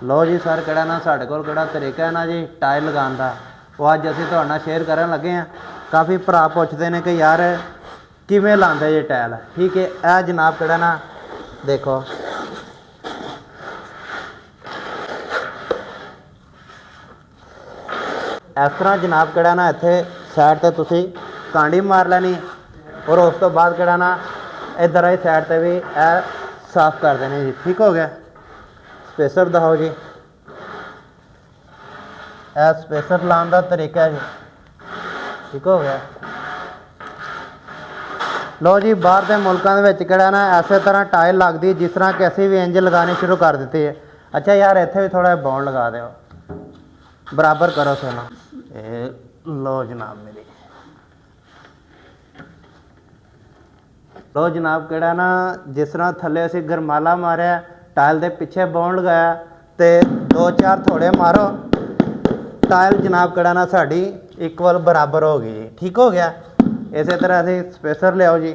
लो जी sir किहड़ा ना साडे कोल किहड़ा तरीका है ना जी टाइल लगाने का, वो अज असीं तुहाडे नाल शेयर करन लगे हैं। काफ़ी भरा पुछदे ने कि यार किवें लांदे जी टाइल, ठीक है। यह जनाब किहड़ा ना देखो इस तरह जनाब किहड़ा ना इत्थे साइड ते तुसीं कांडी मार लैनी और उस तो बाद किहड़ा ना इधर आई साइड ते भी यह साफ कर देने जी। ठीक हो गया। स्पेसर दिखाओ जी, यह स्पेसर लाने का तरीका है जी। ठीक हो गया। लो जी बाहर के मुल्कों के विच किहड़ा ना इस तरह टाइल लगती जिस तरह कि असीं भी इंज लगानी शुरू कर दी है। अच्छा यार इत्थे भी थोड़ा बाउंड लगा दो, बराबर करो सोना। लो जनाब मेरी, लो जनाब किहड़ा ना जिस तरह थल्ले असीं गरमाला मारिया टाइल के पिछे बाउंड लगाया तो 2-4 थोड़े मारो, टाइल जनाब किहड़ा ना साडी इक्वल बराबर हो गई। ठीक हो गया। इस तरह असीं स्पेसर लियाओ जी,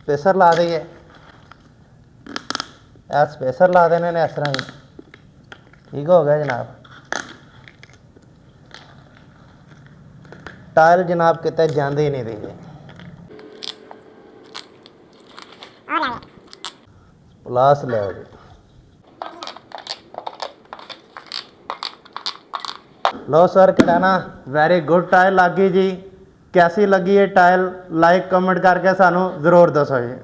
स्पेसर ला दईए, यह स्पेसर ला देने ने इस तरह ही। ठीक हो गया जनाब। टाइल जनाब किते जांदी ही नहीं रही। प्लास लियाओ जी। लो सर किहड़ा ना वेरी गुड टाइल लग गई जी। कैसी लगी ये टाइल, लाइक कमेंट करके सानू ज़रूर दसो जी।